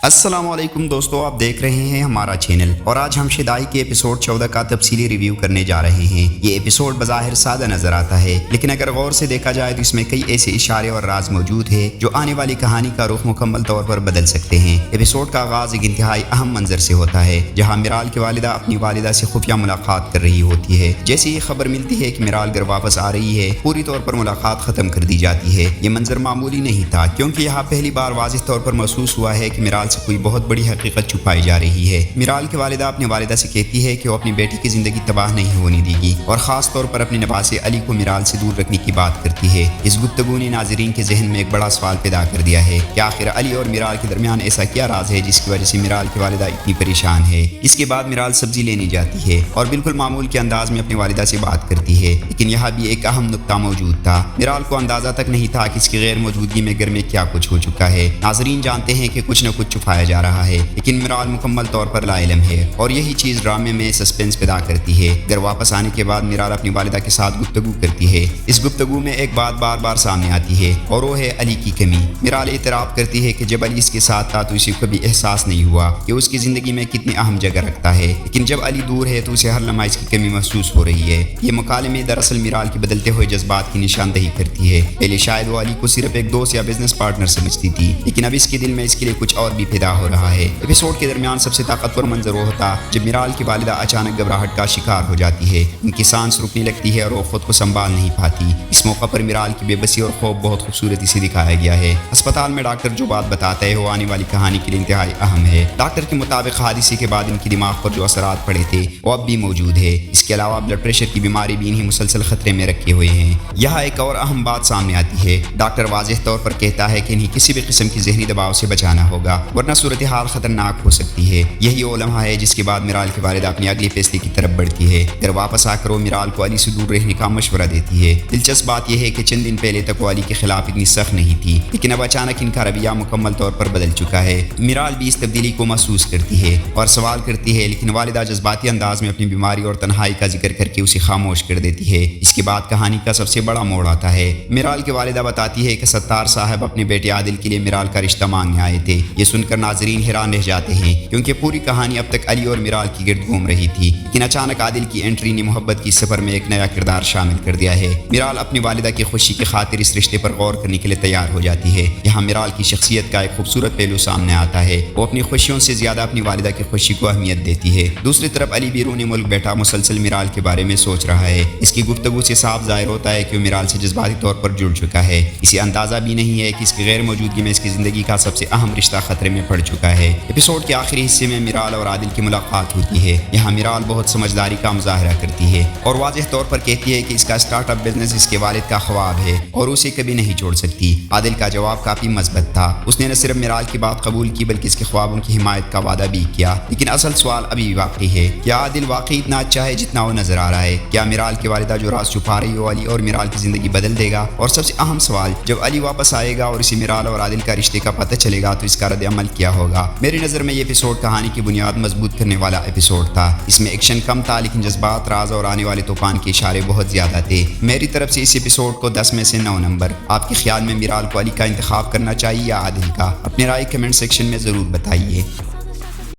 السلام علیکم دوستو، آپ دیکھ رہے ہیں ہمارا چینل اور آج ہم شدائی کے ایپیسوڈ 14 کا تفصیلی ریویو کرنے جا رہے ہیں۔ یہ ایپیسوڈ بظاہر سادہ نظر آتا ہے، لیکن اگر غور سے دیکھا جائے تو اس میں کئی ایسے اشارے اور راز موجود ہیں جو آنے والی کہانی کا رخ مکمل طور پر بدل سکتے ہیں۔ ایپیسوڈ کا آغاز ایک انتہائی اہم منظر سے ہوتا ہے، جہاں میرال کی والدہ اپنی والدہ سے خفیہ ملاقات کر رہی ہوتی ہے۔ جیسے یہ خبر ملتی ہے کہ میرال گھر واپس آ رہی ہے، پوری طور پر ملاقات ختم کر دی جاتی ہے۔ یہ منظر معمولی نہیں تھا، کیونکہ یہاں پہلی بار واضح طور پر محسوس ہوا ہے کہ میرال سے کوئی بہت بڑی حقیقت چھپائی جا رہی ہے۔ میرال کی والدہ اپنی والدہ سے کہتی ہے کہ وہ اپنی بیٹی کی زندگی تباہ نہیں ہونے دے گی، اور خاص طور پر اپنے نواسے علی کو میرال سے دور رکھنے کی بات کرتی ہے۔ اس گفتگو نے ناظرین کے ذہن میں ایک بڑا سوال پیدا کر دیا ہے کہ آخر علی اور میرال کے درمیان ایسا کیا راز ہے جس کی وجہ سے میرال کی والدہ اتنی پریشان ہے۔ اس کے بعد میرال سبزی لینے جاتی ہے اور بالکل معمول کے انداز میں اپنی والدہ سے بات کرتی ہے، لیکن یہاں بھی ایک اہم نقطہ موجود تھا۔ میرال کو اندازہ تک نہیں تھا کہ اس کی غیر موجودگی میں گھر میں کیا کچھ ہو چکا ہے۔ ناظرین جانتے ہیں کہ کچھ نہ کچھ چھپایا جا رہا ہے، لیکن میرال مکمل طور پر لا علم ہے، اور یہی چیز ڈرامے میں سسپنس پیدا کرتی ہے۔ گھر واپس آنے کے بعد میرال اپنی والدہ کے ساتھ گفتگو کرتی ہے۔ اس گفتگو میں ایک بات بار بار سامنے آتی ہے، اور وہ ہے علی کی کمی۔ میرال اعتراف کرتی ہے کہ جب علی اس کے ساتھ تھا تو اسے کبھی احساس نہیں ہوا کہ اس کی زندگی میں کتنی اہم جگہ رکھتا ہے، لیکن جب علی دور ہے تو اسے ہر لمحہ اس کی کمی محسوس ہو رہی ہے۔ یہ مکالمے دراصل میرال کی بدلتے ہوئے جذبات کی نشاندہی کرتی ہے۔ پہلے شاید وہ علی کو صرف ایک دوست یا بزنس پارٹنر سمجھتی تھی، لیکن اب اس کے دل میں اس کے لیے کچھ اور بھی پیدا ہو رہا ہے۔ ایپیسوڈ کے درمیان سب سے طاقتور منظر وہ ہوتا جب میرال کی والدہ اچانک گھبراہٹ کا شکار ہو جاتی ہے۔ ان کی سانس رکنے لگتی ہے اور وہ خود کو سنبھال نہیں پاتی۔ اس موقع پر میرال کی بے بسی اور خوف بہت خوبصورتی سے دکھایا گیا ہے۔ اسپتال میں ڈاکٹر جو بات بتاتا ہے وہ آنے والی کہانی کے لیے انتہائی اہم ہے۔ ڈاکٹر کے مطابق حادثے کے بعد ان کی دماغ پر جو اثرات پڑے تھے وہ اب بھی موجود ہے۔ اس کے علاوہ بلڈ پریشر کی بیماری بھی انہیں مسلسل خطرے میں رکھے ہوئے ہیں۔ یہاں ایک اور اہم بات سامنے آتی ہے۔ ڈاکٹر واضح طور پر کہتا ہے کہ انہیں کسی بھی قسم کی ذہنی دباؤ سے بچانا ہوگا، ورنہ صورتحال خطرناک ہو سکتی ہے۔ یہی وہ لمحہ ہے جس کے بعد میرال کی والدہ اپنی اگلی فیصلے کی طرف بڑھتی ہے۔ گھر واپس آ کر وہ میرال کو علی سے دور رہنے کا مشورہ دیتی ہے۔ دلچسپ بات یہ ہے کہ چند دن پہلے تک وہ علی کے خلاف اتنی سخت نہیں تھی، لیکن اب اچانک ان کا رویہ مکمل طور پر بدل چکا ہے۔ میرال بھی اس تبدیلی کو محسوس کرتی ہے اور سوال کرتی ہے، لیکن والدہ جذباتی انداز میں اپنی بیماری اور تنہائی کا ذکر کر کے اسے خاموش کر دیتی ہے۔ اس کے بعد کہانی کا سب سے بڑا موڑ آتا ہے۔ میرال کی والدہ بتاتی ہے کہ ستار صاحب اپنے بیٹے عادل کے لیے میرال کا رشتہ مانگنے آئے تھے۔ یہ سن کر ناظرین حیران رہ جاتے ہیں، کیونکہ پوری کہانی اب تک علی اور میرال کی گرد گھوم رہی تھی، لیکن اچانک عادل کی انٹری نے محبت کی سفر میں ایک نیا کردار شامل کر دیا ہے۔ میرال اپنی والدہ کی خوشی کی خاطر اس رشتے پر غور کرنے کے لیے تیار ہو جاتی ہے۔ یہاں میرال کی شخصیت کا ایک خوبصورت پہلو سامنے آتا ہے۔ وہ اپنی خوشیوں سے زیادہ اپنی والدہ کی خوشی کو اہمیت دیتی ہے۔ دوسری طرف علی بیرون ملک بیٹھا مسلسل میرال کے بارے میں سوچ رہا ہے۔ اس کی گفتگو سے صاف ظاہر ہوتا ہے کہ وہ میرال سے جذباتی طور پر جڑ چکا ہے۔ اسے اندازہ بھی نہیں ہے کہ اس کی غیر موجودگی میں اس کی زندگی کا سب سے اہم رشتہ خطرے میں پڑ چکا ہے۔ ایپیسوڈ کے آخری حصے میں میرال اور عادل کی ملاقات ہوتی ہے۔ یہاں میرال بہت سمجھداری کا مظاہرہ کرتی ہے اور واضح طور پر کہتی ہے کہ اس کا اسٹارٹ اپ بزنس اس کے والد کا خواب ہے اور اسے کبھی نہیں چھوڑ سکتی۔ عادل کا جواب کافی مثبت تھا۔ اس نے نہ صرف میرال کی بات قبول کی بلکہ اس کے خوابوں کی حمایت کا وعدہ بھی کیا، لیکن اصل سوال ابھی بھی باقی ہے، کیا عادل واقعی اتنا اچھا ہے جتنا وہ نظر آ رہا ہے؟ کیا میرال کی والدہ جو راز چھپا رہی ہو علی اور میرال کی زندگی بدل دے گا؟ اور سب سے اہم سوال، جب علی واپس آئے گا اور اسے میرال اور عادل کا رشتے کا پتہ چلے گا تو اس کا رد عمل کیا ہوگا؟ میری نظر میں یہ ایپیسوڈ کہانی کی بنیاد مضبوط کرنے والا ایپیسوڈ تھا۔ اس میں ایکشن کم تھا، لیکن جذبات، راز اور آنے والے طوفان کے اشارے بہت زیادہ تھے۔ میری طرف سے اس ایپیسوڈ کو 10 میں سے 9 نمبر۔ آپ کے خیال میں میرال کو علی کا انتخاب کرنا چاہیے یا عادل کا؟ اپنی رائے کمنٹ سیکشن میں ضرور بتائیے۔